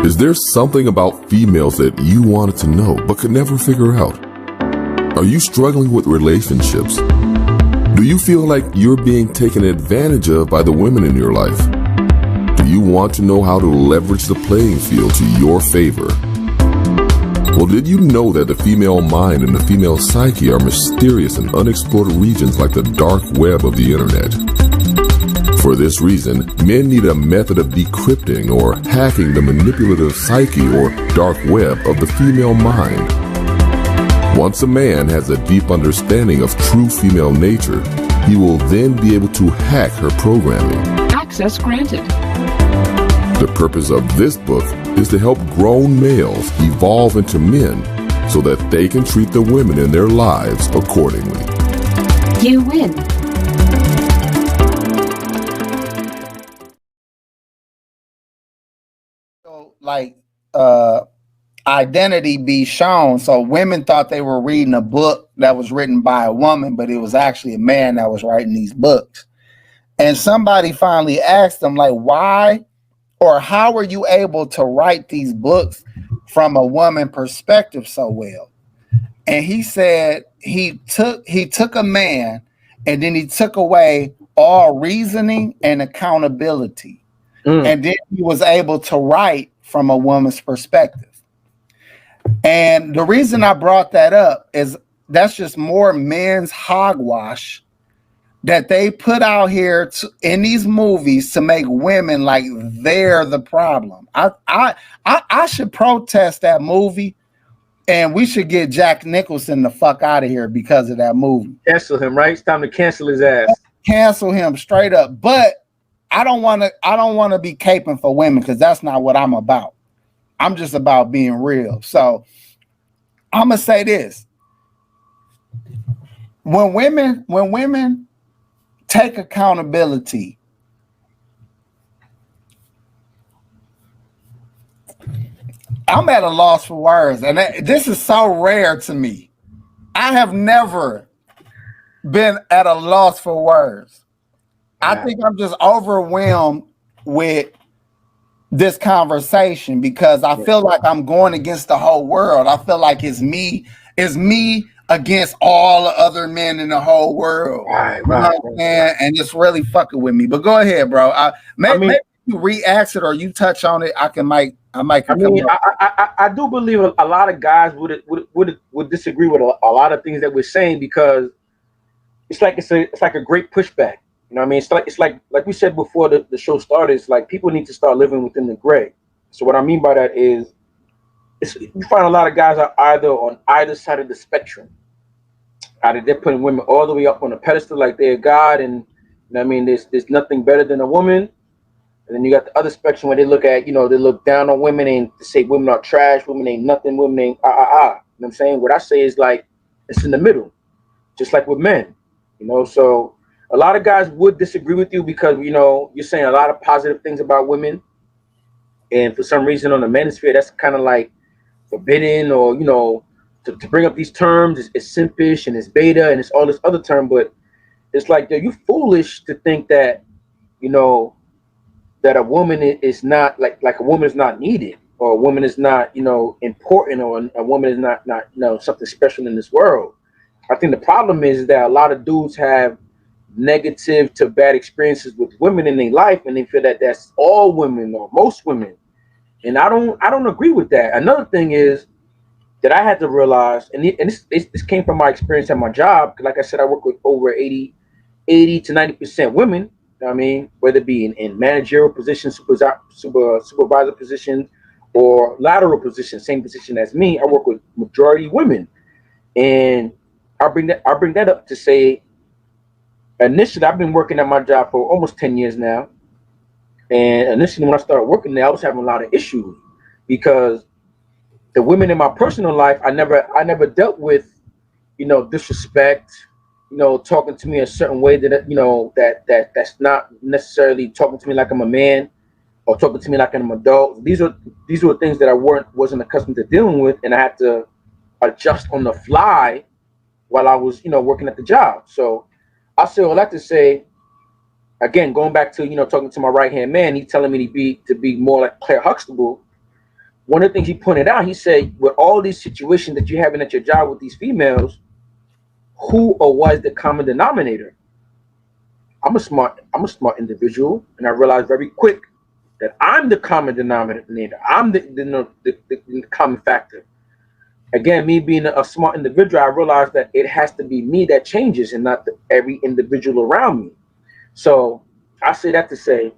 Is there something about females that you wanted to know but could never figure out? Are you struggling with relationships? Do you feel like you're being taken advantage of by the women in your life? Do you want to know how to leverage the playing field to your favor? Well, did you know that the female mind and the female psyche are mysterious and unexplored regions like the dark web of the internet? For this reason, men need a method of decrypting or hacking the manipulative psyche or dark web of the female mind. Once a man has a deep understanding of true female nature, he will then be able to hack her programming. Access granted. The purpose of this book is to help grown males evolve into men so that they can treat the women in their lives accordingly. You win. So, like, identity be shown. So women thought they were reading a book that was written by a woman, but it was actually a man that was writing these books. And somebody finally asked them, like, why or how were you able to write these books from a woman perspective so well? And he said he took a man and then he took away all reasoning and accountability. And then he was able to write from a woman's perspective. And the reason I brought that up is that's just more men's hogwash that they put out here in these movies to make women like they're the problem. I should protest that movie, and we should get Jack Nicholson the fuck out of here because of that movie. Cancel him, right? It's time to cancel his ass. Cancel him straight up. But I don't want to be caping for women because that's not what I'm about. I'm just about being real. So I'm gonna say this: when women take accountability, I'm at a loss for words, and this is so rare to me. I have never been at a loss for words. I think I'm just overwhelmed with this conversation because I feel like I'm going against the whole world. I feel like it's me against all the other men in the whole world. Right. And it's really fucking with me. But go ahead, bro. Maybe you react it or you touch on it. I do believe a lot of guys would disagree with a lot of things that we're saying because it's like a great pushback. You know what I mean? It's like we said before the show started, it's like people need to start living within the gray. So what I mean by that is you find a lot of guys are either on either side of the spectrum. Either they're putting women all the way up on a pedestal like they're God, and you know what I mean, there's nothing better than a woman. And then you got the other spectrum where they look down on women and say women are trash, women ain't nothing, women ain't You know what I'm saying? What I say is like it's in the middle, just like with men, you know. So a lot of guys would disagree with you because, you know, you're saying a lot of positive things about women. And for some reason on the manosphere, that's kind of like forbidden or, you know, to bring up these terms is simpish and it's beta and it's all this other term. But it's like, you foolish to think that, you know, that a woman is not like a woman is not needed or a woman is not, you know, important or a woman is not, you know, something special in this world. I think the problem is that a lot of dudes have negative to bad experiences with women in their life, and they feel that that's all women or most women, and I don't agree with that. Another thing is that I had to realize, and this came from my experience at my job. Like I said, I work with over 80 to 90% women. You know what I mean, whether it be in managerial positions, supervisor positions, or lateral positions, same position as me. I work with majority women, and I bring that up to say. Initially, I've been working at my job for almost 10 years now. And initially, when I started working there, I was having a lot of issues because the women in my personal life, I never dealt with, you know, disrespect, you know, talking to me a certain way that, you know, that's not necessarily talking to me like I'm a man or talking to me like I'm an adult. These were things that I wasn't accustomed to dealing with, and I had to adjust on the fly while I was, you know, working at the job. So I say all that to say, again, going back to, you know, talking to my right hand man, he's telling me to be more like Claire Huxtable. one of the things he pointed out, he said, with all these situations that you're having at your job with these females, who or what is the common denominator? I'm a smart individual, and I realized very quick that I'm the common denominator. I'm the common factor. Again, me being a smart individual, I realized that it has to be me that changes and not every individual around me. So I say that to say,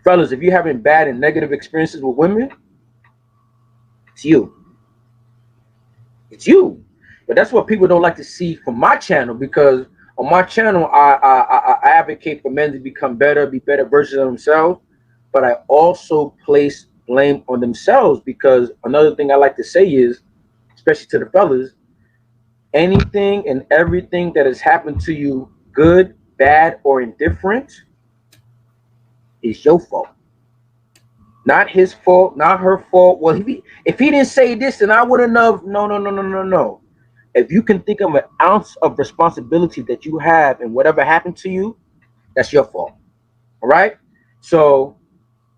fellas, if you're having bad and negative experiences with women, it's you. It's you. But that's what people don't like to see from my channel, because on my channel, I advocate for men to become better, be better versions of themselves. But I also place blame on themselves, because another thing I like to say is, especially to the fellas, anything and everything that has happened to you, good, bad, or indifferent, is your fault. Not his fault, not her fault. Well, if he didn't say this, then I wouldn't know. No. If you can think of an ounce of responsibility that you have in whatever happened to you, that's your fault. All right? So,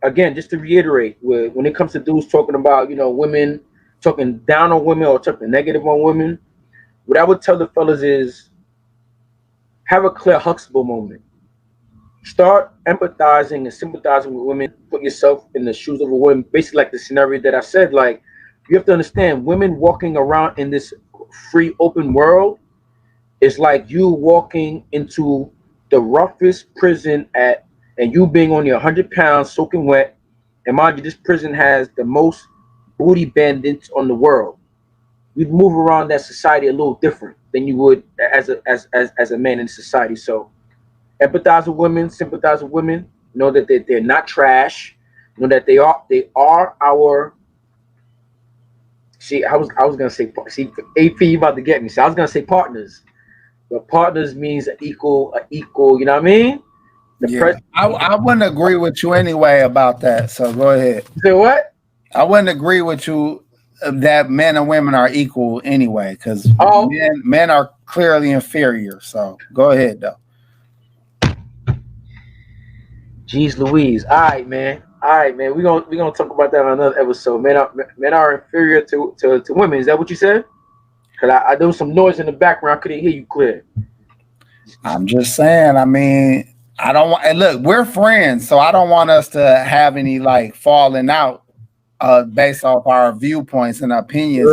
again, just to reiterate, when it comes to dudes talking about, women, talking down on women or talking negative on women, what I would tell the fellas is, have a clear Huxtable moment. Start empathizing and sympathizing with women. Put yourself in the shoes of a woman. Basically, like the scenario that I said, like, you have to understand, women walking around in this free, open world is like you walking into the roughest prison and you being only 100 pounds, soaking wet. And mind you, this prison has the most booty bandits on the world. You'd move around that society a little different than you would as a man in society. So empathize with women, sympathize with women. Know that they're not trash. Know that they are our. See, I was gonna say. See, AP, you about to get me. So I was gonna say partners, but partners means an equal. You know what I mean? I wouldn't agree with you anyway about that. So go ahead. Say what? I wouldn't agree with you that men and women are equal anyway, because men are clearly inferior. So go ahead though. Jeez Louise. All right, man. We're gonna talk about that on another episode. Men are inferior to women. Is that what you said? Because I there was some noise in the background. I couldn't hear you clear. I'm just saying. I mean, I don't want. Look, we're friends, so I don't want us to have any like falling out based off our viewpoints and opinions.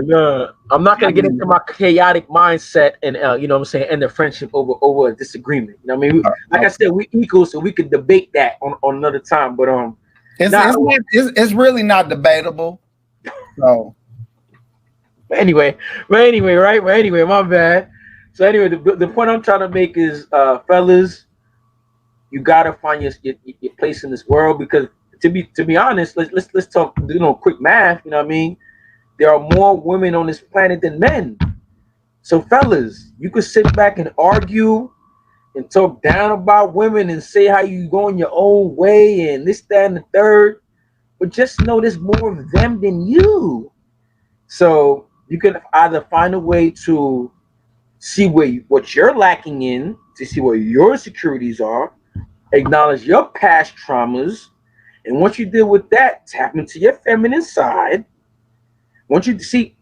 No. I'm not gonna get into my chaotic mindset and you know what I'm saying, end the friendship over a disagreement. You know what I mean? Like I said, we equal, so we could debate that on another time. But it's really not debatable. So anyway, my bad. So anyway, the point I'm trying to make is, fellas, you gotta find your place in this world, because to be honest, let's talk quick math. You know what I mean? There are more women on this planet than men. So fellas, you could sit back and argue and talk down about women and say how you going your own way and this, that, and the third, but just know there's more of them than you. So you can either find a way to see what you're lacking in, to see where your insecurities are, acknowledge your past traumas, and once you deal with that, tap into your feminine side. Once you see,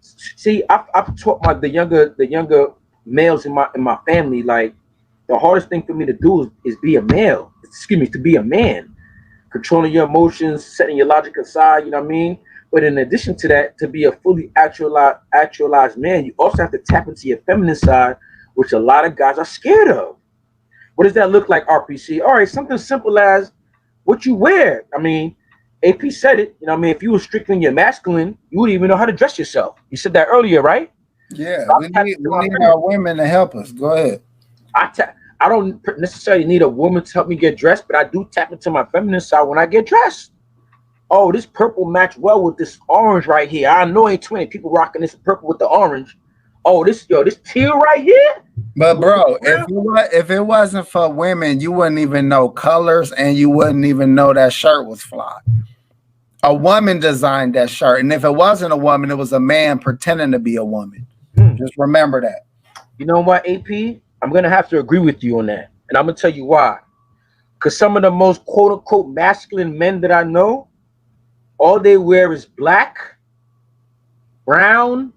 I've taught the younger males in my family, like, the hardest thing for me to do is be a male. To be a man, controlling your emotions, setting your logic aside. You know what I mean? But in addition to that, to be a fully actualized man, you also have to tap into your feminine side, which a lot of guys are scared of. What does that look like, RPC? All right, something simple as what you wear. I mean, AP said it. You know what I mean? If you were strictly your masculine, you wouldn't even know how to dress yourself. You said that earlier, right? Yeah, we need our women to help us. Go ahead. I don't necessarily need a woman to help me get dressed, but I do tap into my feminine side when I get dressed. Oh, this purple match well with this orange right here. I know ain't 20 people rocking this purple with the orange. Oh, this teal right here. But bro, if it wasn't for women, you wouldn't even know colors, and you wouldn't even know that shirt was fly. A woman designed that shirt, and if it wasn't a woman, it was a man pretending to be a woman. Just remember that. You know what, AP? I'm gonna have to agree with you on that, and I'm gonna tell you why. Because some of the most quote unquote masculine men that I know, all they wear is black, brown,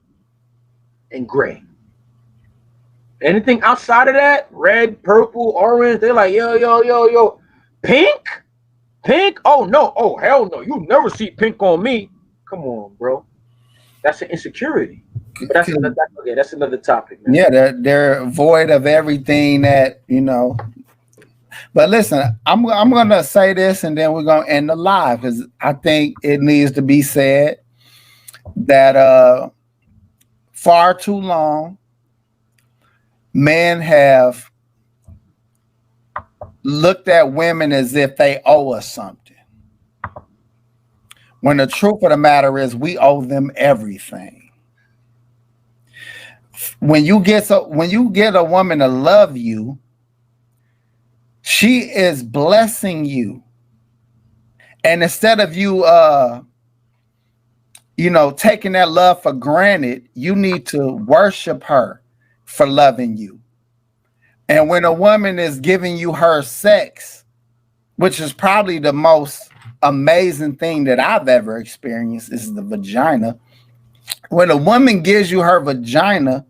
and gray. Anything outside of that, red, purple, orange, they're like, yo, pink? Pink? Oh, no. Oh, hell no. You never see pink on me. Come on, bro. That's an insecurity. But that's another topic, man. Yeah, they're void of everything that, you know. But listen, I'm gonna say this and then we're gonna end the live because I think it needs to be said that far too long men have looked at women as if they owe us something. When the truth of the matter is we owe them everything. When you get a woman to love you, she is blessing you. And instead of you taking that love for granted, you need to worship her for loving you. And when a woman is giving you her sex, which is probably the most amazing thing that I've ever experienced, is the vagina. When a woman gives you her vagina,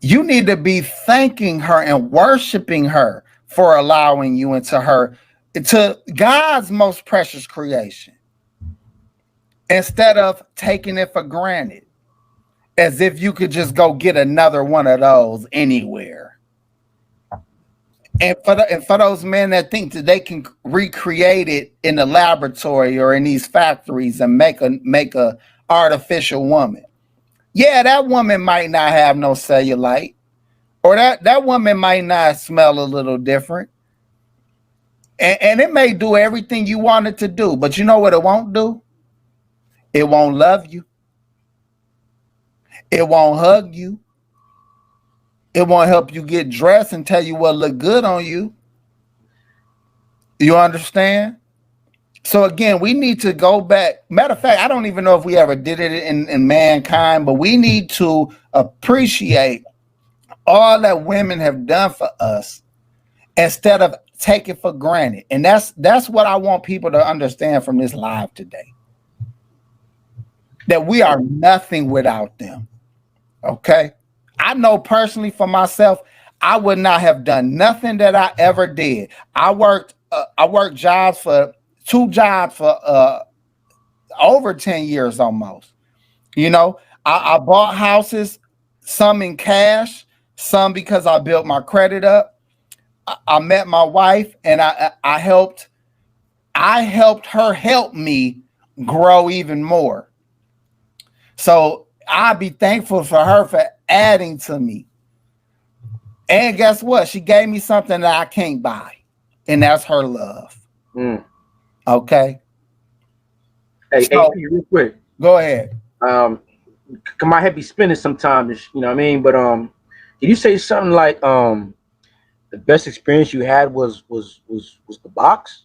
you need to be thanking her and worshiping her for allowing you into God's most precious creation, instead of taking it for granted as if you could just go get another one of those anywhere. And for those men that think that they can recreate it in the laboratory or in these factories and make a artificial woman. Yeah, that woman might not have no cellulite, or that woman might not smell a little different. And it may do everything you want it to do, but you know what it won't do? It won't love you. It won't hug you. It won't help you get dressed and tell you what look good on you. You understand? So again, we need to go back. Matter of fact, I don't even know if we ever did it in mankind, but we need to appreciate all that women have done for us instead of take it for granted. And that's what I want people to understand from this live today. That we are nothing without them. Okay? I know personally for myself, I would not have done nothing that I ever did. I worked jobs for two jobs for over 10 years almost. You know, I bought houses, some in cash, some because I built my credit up. I met my wife and I helped her help me grow even more. So I'd be thankful for her for adding to me. And guess what? She gave me something that I can't buy. And that's her love. Okay. Hey, real quick. Go ahead. My head be spinning sometimes, you know what I mean? But did you say something like the best experience you had was the box?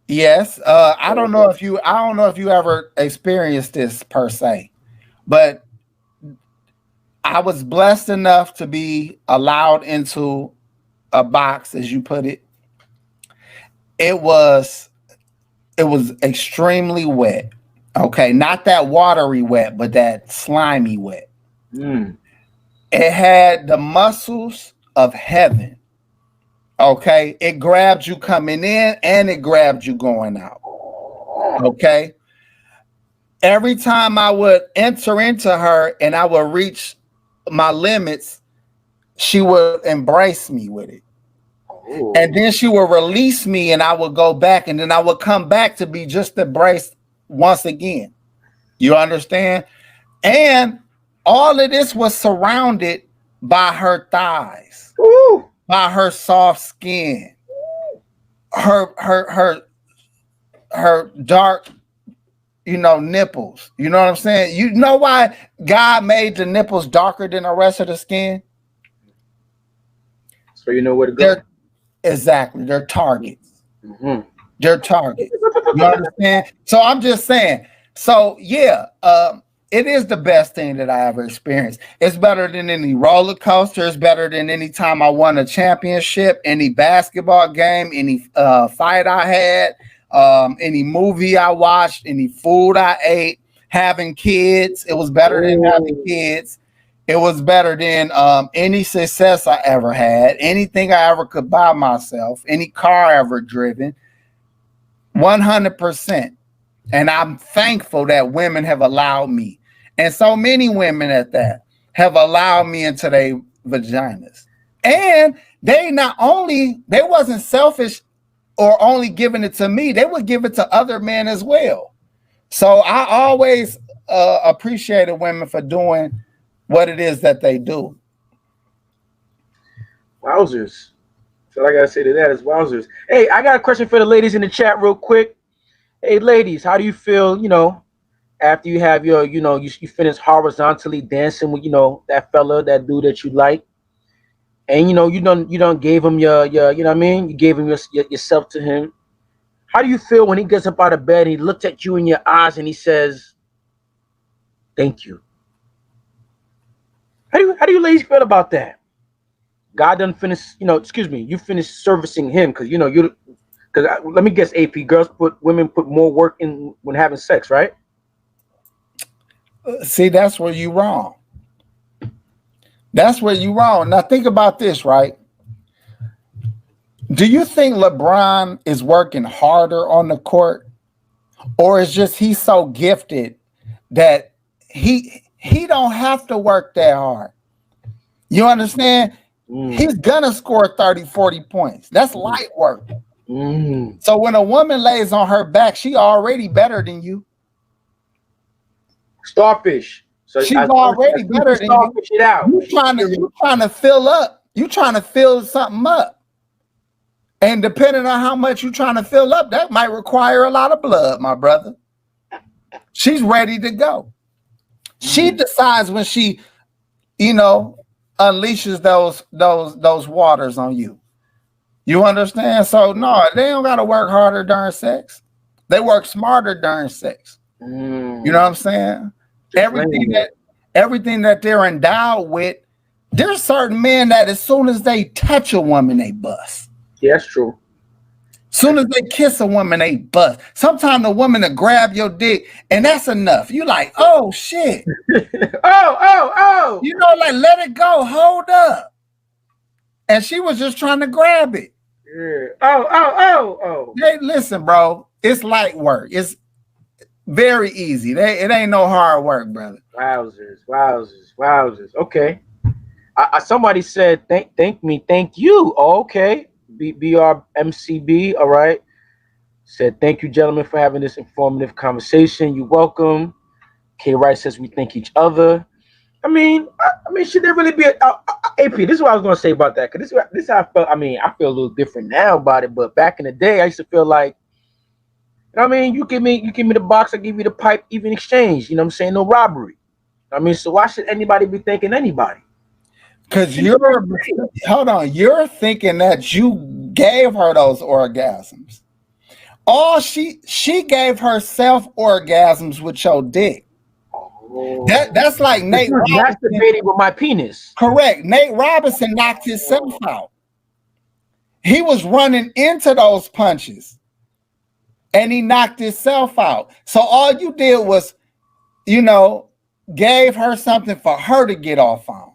Yes. I don't know if you ever experienced this per se, but I was blessed enough to be allowed into a box, as you put it. It was extremely wet. Okay, not that watery wet, but that slimy wet. It had the muscles of heaven. Okay, it grabbed you coming in and it grabbed you going out. Okay, every time I would enter into her and I would reach my limits, she would embrace me with it. Ooh. And then she would release me and I would go back, and then I would come back to be just embraced once again. You understand? And all of this was surrounded by her thighs. Ooh. By her soft skin, her dark, nipples. You know what I'm saying? You know why God made the nipples darker than the rest of the skin? So you know where to go. Exactly. They're targets. Mm-hmm. They're targets. You understand? So I'm just saying. So yeah, it is the best thing that I ever experienced. It's better than any roller coaster. It's better than any time I won a championship, any basketball game, any fight I had. any movie I watched, any food I ate, having kids. It was better than having kids. It was better than any success I ever had, anything I ever could buy myself, any car I ever driven. 100%. And I'm thankful that women have allowed me. And so many women at that have allowed me into their vaginas. And they wasn't selfish or only giving it to me. They would give it to other men as well. So I always appreciated women for doing what it is that they do. Wowzers. So I gotta say to that is wowzers. Hey, I got a question for the ladies in the chat real quick. Hey ladies, how do you feel, after you have your, you finish horizontally dancing with, that fella, that dude that you like, and you don't gave him your you know what I mean? You gave him yourself to him. How do you feel when he gets up out of bed and he looks at you in your eyes and he says, "Thank you"? How do you ladies feel about that? God done finish, you finished servicing him because let me guess, AP, women put more work in when having sex, right? See, that's where you wrong. That's where you wrong. Now think about this, right? Do you think LeBron is working harder on the court, or is just he's so gifted that he don't have to work that hard? You understand? He's gonna score 30, 40 points. That's light work. So when a woman lays on her back, she already better than you. Starfish. So she's already better than you. It out. You trying to fill up. You trying to fill something up. And depending on how much you're trying to fill up, that might require a lot of blood, my brother. She's ready to go. She decides when she, unleashes those waters on you. You understand? So no, they don't gotta work harder during sex. They work smarter during sex. You know what I'm saying? Everything that they're endowed with, there's certain men that as soon as they touch a woman, they bust. Yeah, that's true. Soon as they kiss a woman, they bust. Sometimes the woman will grab your dick, and that's enough. You like, oh shit. oh. Like, let it go. Hold up. And she was just trying to grab it. Yeah. Oh. Hey, listen, bro. It's light work. It's very easy. It ain't no hard work, brother. Wowzers. Okay. Somebody said, thank you. Oh, okay. BRMCB, all right. Said, thank you, gentlemen, for having this informative conversation. You're welcome. K. Wright says we thank each other. I mean, should there really be AP? This is what I was gonna say about that. Cause this is how I felt. I mean, I feel a little different now about it, but back in the day, I used to feel like, you give me the box, I give you the pipe, even exchange. You know what I'm saying? No robbery. So why should anybody be thanking anybody? Because you're thinking that you gave her those orgasms. All she gave herself orgasms with your dick. That's like Nate Robinson. Masturbating with my penis. Correct. Nate Robinson knocked himself out. He was running into those punches, and he knocked himself out. So all you did was, gave her something for her to get off on.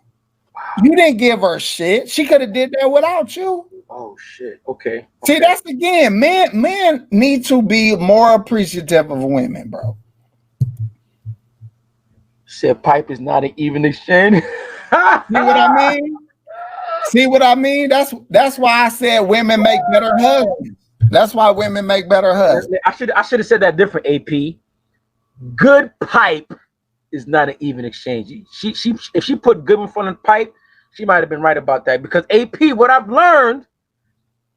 You didn't give her shit. She could have did that without you. Oh shit. Okay. See, that's again, men need to be more appreciative of women, bro. Said pipe is not an even exchange. See what I mean? That's why I said women make better husbands. That's why women make better husbands. I should have said that different, AP. Good pipe is not an even exchange. If she put good in front of the pipe, she might have been right about that. Because AP, what I've learned,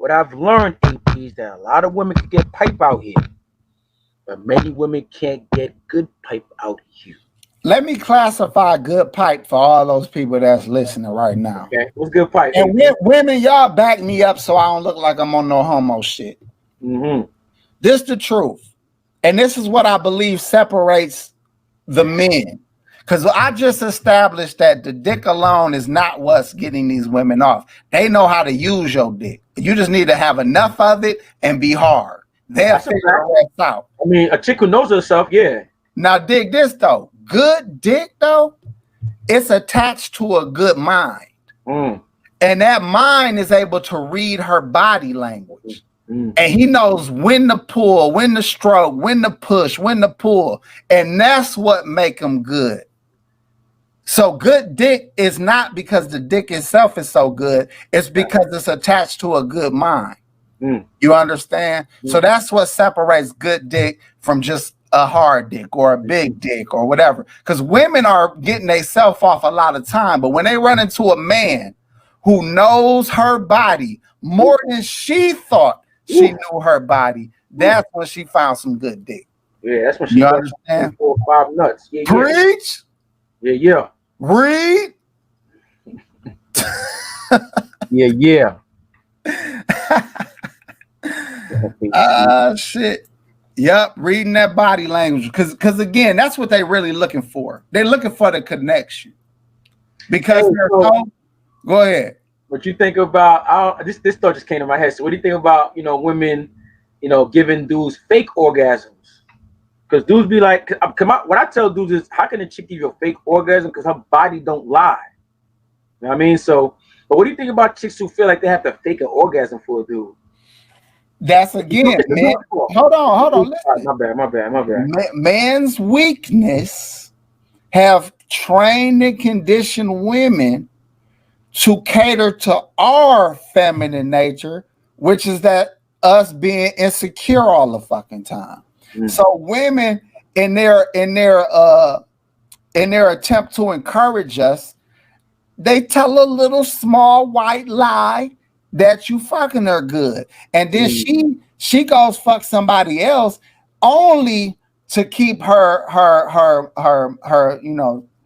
AP, is that a lot of women can get pipe out here, but many women can't get good pipe out here. Let me classify good pipe for all those people that's listening right now. Okay, what's good pipe? And women, y'all back me up so I don't look like I'm on no homo shit. This the truth. And this is what I believe separates the men. Because I just established that the dick alone is not what's getting these women off. They know how to use your dick. You just need to have enough of it and be hard. They'll That's a figure fact. the rest out. I mean, a chick who knows herself, yeah. Now, dig this though. Good dick though, it's attached to a good mind. And that mind is able to read her body language. And he knows when to pull, when to stroke, when to push, when to pull. And that's what make him good. So good dick is not because the dick itself is so good. It's because it's attached to a good mind. You understand? So that's what separates good dick from just a hard dick or a big dick or whatever. Because women are getting themselves off a lot of time. But when they run into a man who knows her body more than she thought she knew her body, that's when she found some good dick. Yeah, that's when she understand? 4 or 5 nuts. Yeah, Preach. Yeah. Read. Yeah. Shit. Yep, reading that body language. Because again, that's what they're really looking for. They're looking for the connection. Because they're so. Go ahead. What you think about this thought just came to my head. So what do you think about, women, giving dudes fake orgasms? Because dudes be like, what I tell dudes is, how can a chick give you a fake orgasm? Because her body don't lie. You know what I mean? So, but what do you think about chicks who feel like they have to fake an orgasm for a dude? That's again, man. Hold on. Listen. My bad. Man's weakness have trained and conditioned women to cater to our feminine nature, which is that us being insecure all the fucking time. So women in their attempt to encourage us, they tell a little small white lie that you fucking her good, and then she goes fuck somebody else only to keep her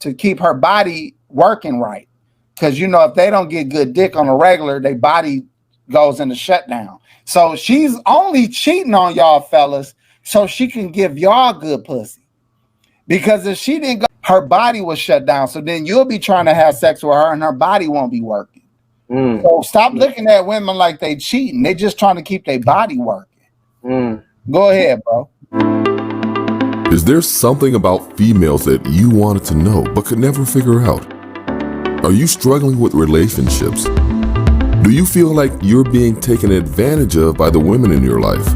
to keep her body working right. Because if they don't get good dick on a regular, their body goes into shutdown. So she's only cheating on y'all fellas so she can give y'all good pussy. Because if she didn't go, her body was shut down. So then you'll be trying to have sex with her and her body won't be working. So stop looking at women like they cheating. They just trying to keep their body working. Go ahead, bro. Is there something about females that you wanted to know but could never figure out? Are you struggling with relationships? Do you feel like you're being taken advantage of by the women in your life?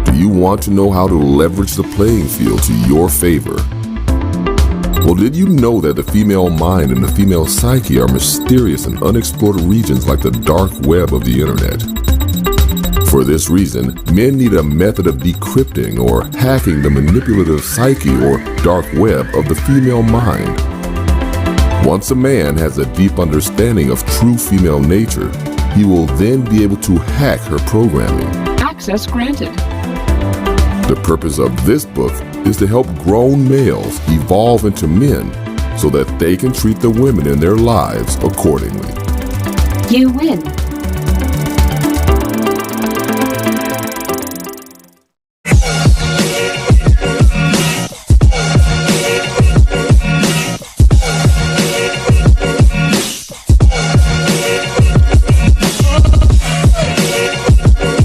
Do you want to know how to leverage the playing field to your favor? Well, did you know that the female mind and the female psyche are mysterious and unexplored regions like the dark web of the internet? For this reason, men need a method of decrypting or hacking the manipulative psyche or dark web of the female mind. Once a man has a deep understanding of true female nature, he will then be able to hack her programming. Access granted. The purpose of this book is to help grown males evolve into men so that they can treat the women in their lives accordingly. You win.